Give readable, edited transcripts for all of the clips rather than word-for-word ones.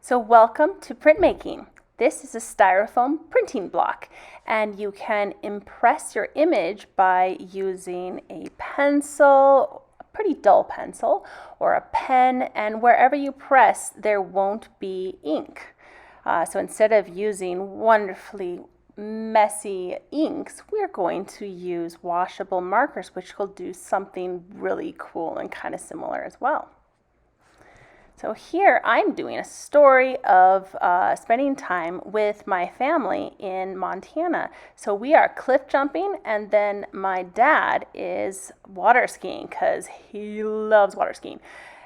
So welcome to printmaking. This is a styrofoam printing block, and you can impress your image by using a pencil, a pretty dull pencil, or a pen, and wherever you press there won't be ink. So instead of using wonderfully messy inks, we're going to use washable markers, which will do something really cool and kind of similar as well. So here I'm doing a story of spending time with my family in Montana. So we are cliff jumping, and then my dad is water skiing because he loves water skiing.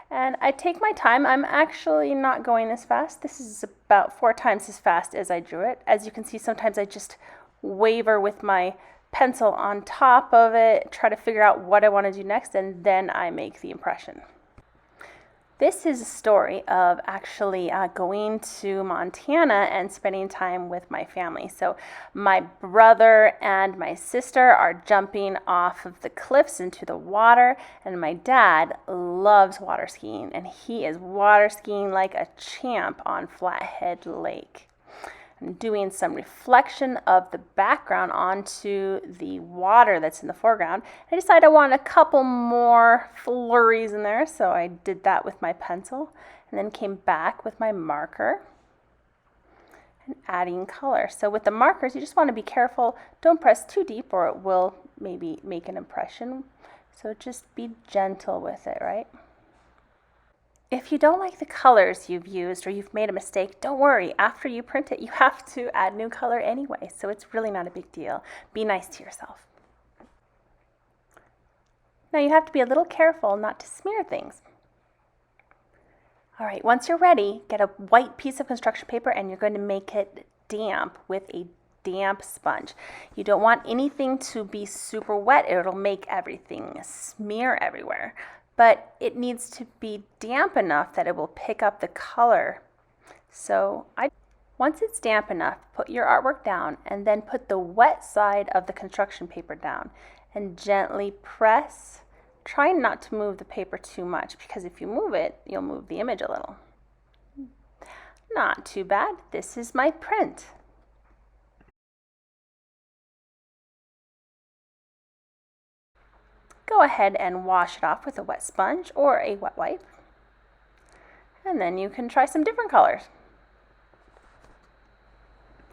And I take my time. I'm actually not going as fast. This is about 4 times as fast as I drew it. As you can see, sometimes I just waver with my pencil on top of it, try to figure out what I want to do next, and then I make the impression. This is a story of actually going to Montana and spending time with my family. So my brother and my sister are jumping off of the cliffs into the water, and my dad loves water skiing, and he is water skiing like a champ on Flathead Lake. I'm doing some reflection of the background onto the water that's in the foreground. I decided I want a couple more flurries in there, so I did that with my pencil, and then came back with my marker and adding color. So with the markers, you just want to be careful. Don't press too deep or it will maybe make an impression. So just be gentle with it, right? If you don't like the colors you've used or you've made a mistake, don't worry. After you print it, you have to add new color anyway, so it's really not a big deal. Be nice to yourself. Now you have to be a little careful not to smear things. All right, once you're ready, get a white piece of construction paper and you're going to make it damp with a damp sponge. You don't want anything to be super wet. It'll make everything smear everywhere. But it needs to be damp enough that it will pick up the color. So once it's damp enough, put your artwork down and then put the wet side of the construction paper down and gently press. Try not to move the paper too much, because if you move it, you'll move the image a little. Not too bad. This is my print. Go ahead and wash it off with a wet sponge or a wet wipe. And then you can try some different colors.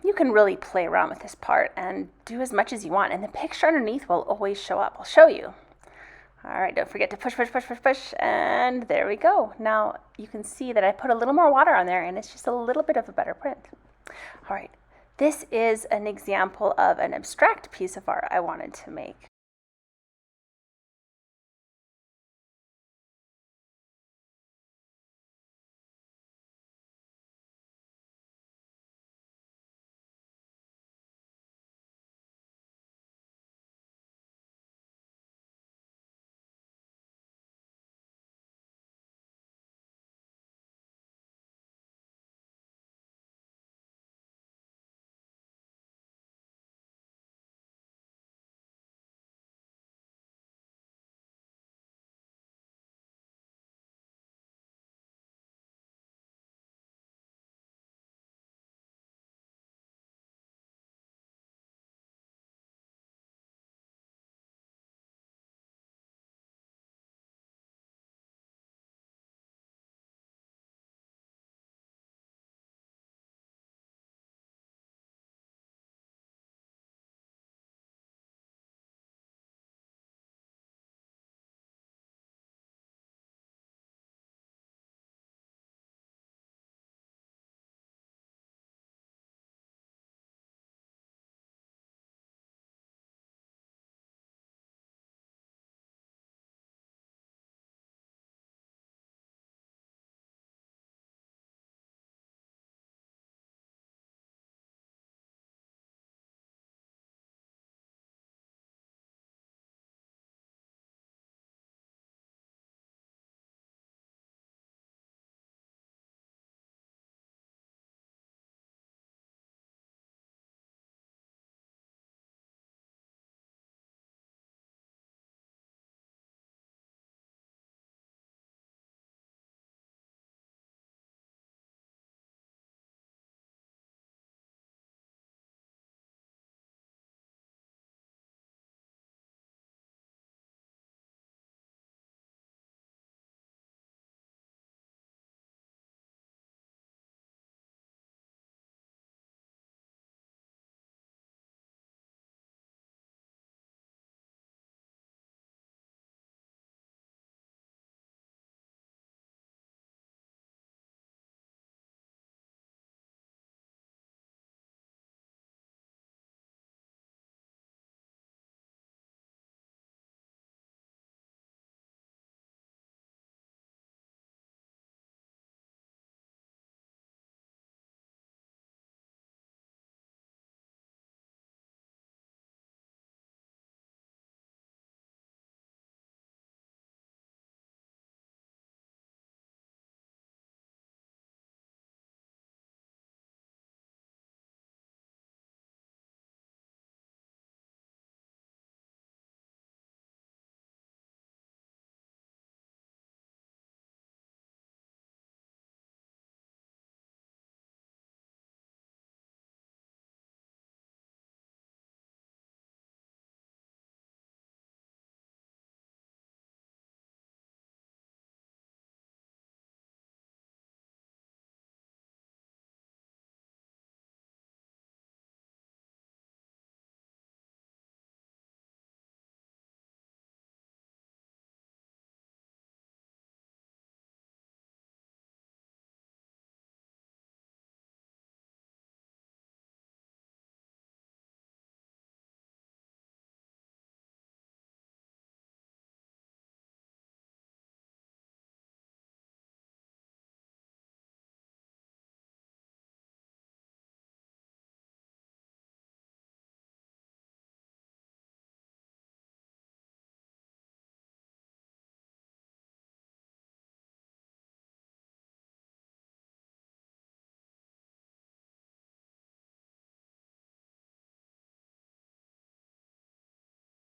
You can really play around with this part and do as much as you want, and the picture underneath will always show up. I'll show you. All right, don't forget to push, push, push, push, push, and there we go. Now you can see that I put a little more water on there, and it's just a little bit of a better print. All right, this is an example of an abstract piece of art I wanted to make.